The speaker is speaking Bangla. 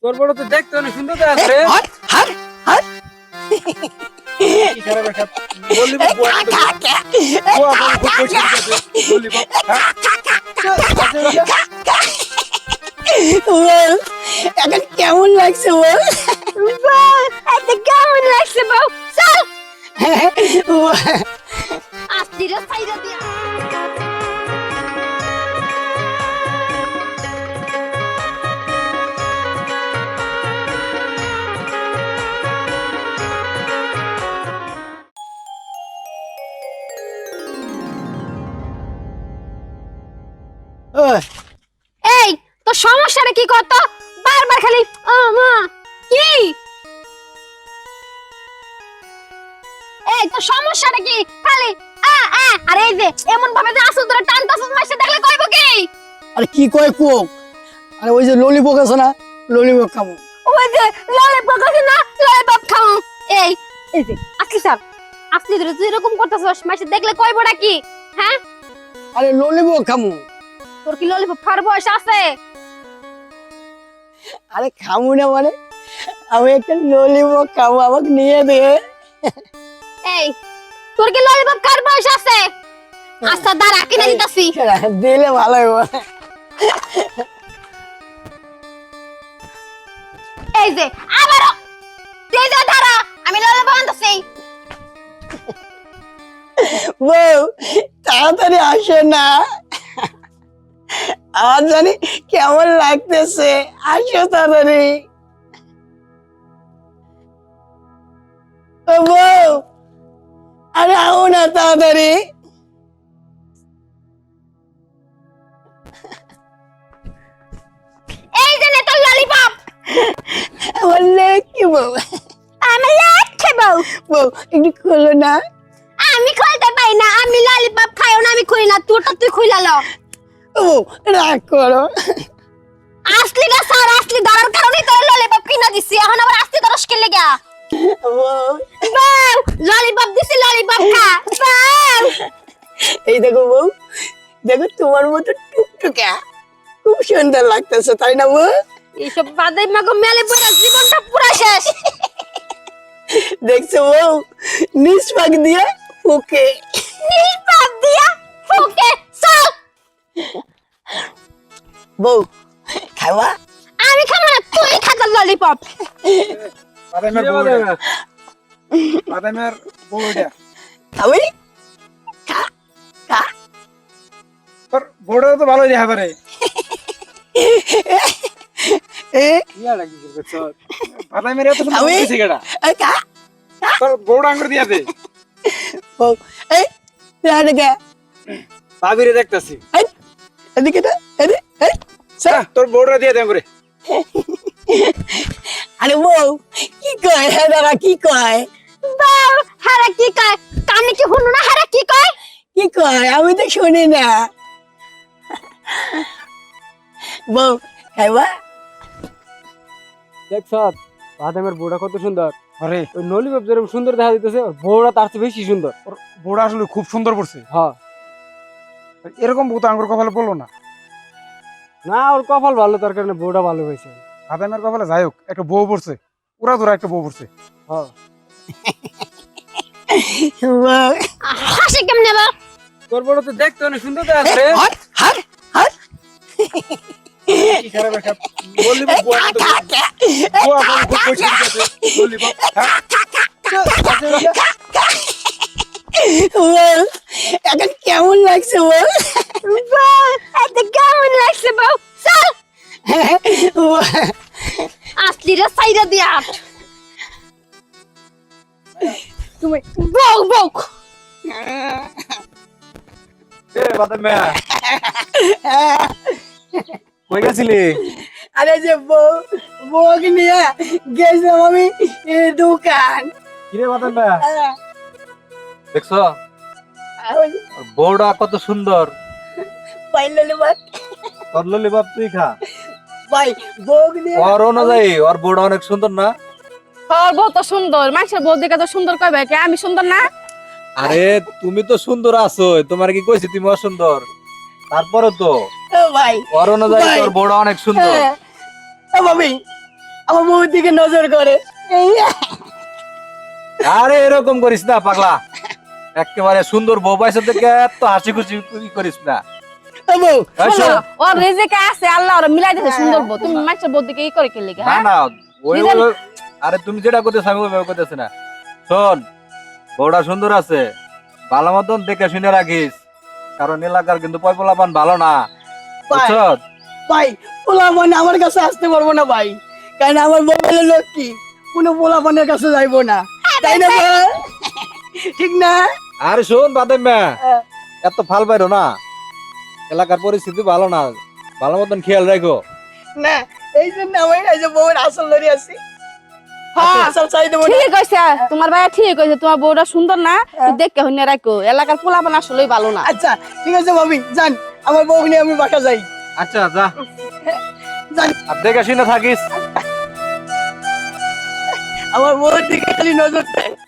তোর বড় তো দেখতে অনেক সুন্দর আছে রে। কি খারাপ একটা ললিপপ বুয়া বাবু খুব পছন্দ করে ললিপপ। বল এখন কেমন লাগছে বল? এত কেমন লাগছে বউ? চল আস্তিরা সাইরা দিয়া। এই তো সমস্যাটা কি করতো? বারবার খালি মা কি? এই তো সমস্যাটা কি? খালি আরে এই যে এমন ভাবে যে আসল ধরে টানতাছস মাইসে দেখলে কইব কি? আরে কি কয় কোক? আরে ওই যে ললিপপ আছে না, ললিপপ খাবো। ওই যে ললিপপ আছে না, ললিপপ খাও। এই যে আসলি স্যার, আসলি ধরে তুই এরকম করতাছস মাইসে দেখলে কইবটা কি? হ্যাঁ, আরে ললিপপ খাবো। তোর কি ললিপপ খাওয়ার বয়স আছে? আরে খাবো না মানে আমি একটা ললিপপ খাবো, আমাকে নিয়ে দে। এই তোর কি ললিপপ খাওয়ার বয়স আছে? আচ্ছা দাঁড়া কিনে দিতাছি। দিলে ভালো হবে। এই যে আবারও তুই যা দাঁড়া, আমি ললিপপ আনতাছি। বউ তাড়াতাড়ি আসে না, আমার জানি কেমন লাগতেছে, আসো তাড়াতাড়ি। ও বউ আরে আও না তাড়াতাড়ি। এই যে নে তোর ললিপপ। বললে কি বউ? আমার লাখে বউ। বউ একটু খোলো না। আমি খুলতে পারি না, আমি ললিপপ খাইও না, আমি খুলি না, তোরটা তুই খুইলা ল। ও বউ রাগ করো। আসলি না স্যার, আসলি ধরার কারণেই তোর ললিপপ কিনা দিছি, এখন আবার আসলি ধরস কে লাগা? বউ বাউ ললিপপ দিছি, ললিপপ খা বাউ। এই দেখো বউ, দেখো তোমার মতো টুকটুকা খুব সুন্দর লাগতেছে, তাই না বউ? এইসব বাদে মাগো মেলে পড়া জীবনটা পুরা শেষ। দেখছো বউ, নিষ্পাক দিয়ে ওকে নিষ্পাপ দিয়া ফুকে চল। বউ খাওয়া। আমি খাবো না, তুই খা তোর ললিপপ। বাদামের বউটা খাবি? খা খা। তোর বউটা তো ভালোই দেখা পারে। এ ইয়া লাগি করছ বাদামের এত সুন্দর খাবি? হইছে কেডা? এই খা। তোর বউটা আঙ্গুর দিয়া দে। বউ এই এদিকে ভাবিরে দেখতাছি। এদিকে তো এদিকে এই স্যার। তোর বউটা দিয়া দে আঙ্গুরে। আরে বউ কি কয় দাদা, কি কয়? বাউ হারা কি কয়? কানে কি শুনো না? হারা কি কয়? কি কয় আমি তো শুনি না। বউ খাইবা? দেখছ বাদামের বউটা কত সুন্দর। আরে ওই ললিপপ যেরকম সুন্দর দেখা দিতেছে, ওর বউটা তার চেয়ে বেশি সুন্দর। ওর বউটা আসলে খুব সুন্দর পড়ছে। হ্যাঁ, এরকম বউ তো আঙ্গুর কপালে পড়লো না। না ওর কপাল ভালো, তার কারণে বউটা ভালো হয়েছে। বাদামের কপালে যাই হোক একটা বউ পড়ছে, পুরা ধরা একটা বউ পড়ছে। হ্যাঁ, বউ হাসি কেমনে বা? তোর বড় তো দেখতে অনেক সুন্দর আছে রে। হাট হাট হাট। কি খারাপ একটা ললিপপ বুয়া বাবু খুব পছন্দ করে ললিপপ। বল এখন কেমন লাগছে বল? এত কেমন লাগছে বউ? চল আসলিরা সাইরা দিয়া। তুমি বউ বউ এ বাদামে কই গেছিলি? আরে যে বউকে নিয়ে গেছিলাম আমি দোকান। কিরে বাদামে, দেখছ ওর বউটা কত সুন্দর। পাইলে বাট তোর ললিপপ তুই খা। ভাই বউকে নিয়ে ওর অনুযায়ী ওর বউটা অনেক সুন্দর না? তোর বউ তো সুন্দর, মানুষের বউ দেখে তো সুন্দর কইবে, কে আমি সুন্দর না? আরে তুমি তো সুন্দর আছো, তোমার কি কইছি তুমি অসুন্দর? তারপরে তো ও ভাই ওর অনুযায়ী ভাই। তোর বউটা অনেক সুন্দর। ও ভাবি আমার বউর দিকে নজর করে। এই আরে এরকম করিস না পাগলা, একেবারে সুন্দর বউ পাইছে দেখে এত হাসি খুশি করিস না। ও বউ, এই শোন, ও রেজেকে আছে আল্লাহ ওরা মিলাই দিয়েছে সুন্দর বউ, তুমি মানুষের বউ দিকে ই করে কে লেগে? না হ্যাঁ না ওই নিজের- ওই- আরে তুমি যেটা করতেছ আমি ওইভাবে করতেছি না। শোন, বউটা সুন্দর আছে, ভালো মতন দেখে শুনে রাখিস, কারণ এলাকার কিন্তু পয়পলাপান ভালো না, বুঝছ? ভাই পোলাপান আমার কাছে আসতে পারবো না ভাই, কারণ আমার মোবাইলের লোক কি কোনো পোলাপানের কাছে যাইবো না, তাই না ভাই? ঠিক না? আরে শোন বাদেম এত ফাল পাইরো না, এলাকার পরিস্থিতি ভালো না, ভালো মতন খেয়াল রাখো। না এই জন্য আমি এই যে বউয়ের আসল লড়ি আছি। হ্যাঁ আসল চাই দেবো না। ঠিক কইছে, তোমার ভাই ঠিক কইছে, তোমার বউটা সুন্দর না, দেখে হইনে রাখো, এলাকার পোলাপান আসলেই ভালো না। আচ্ছা ঠিক আছে ভাবি, যান আমার বউ নিয়ে আমি বাসা যাই। আচ্ছা যা, যান, আর দেখে শুনে থাকিস। আমার বউয়ের দিকে খালি নজর দেয়।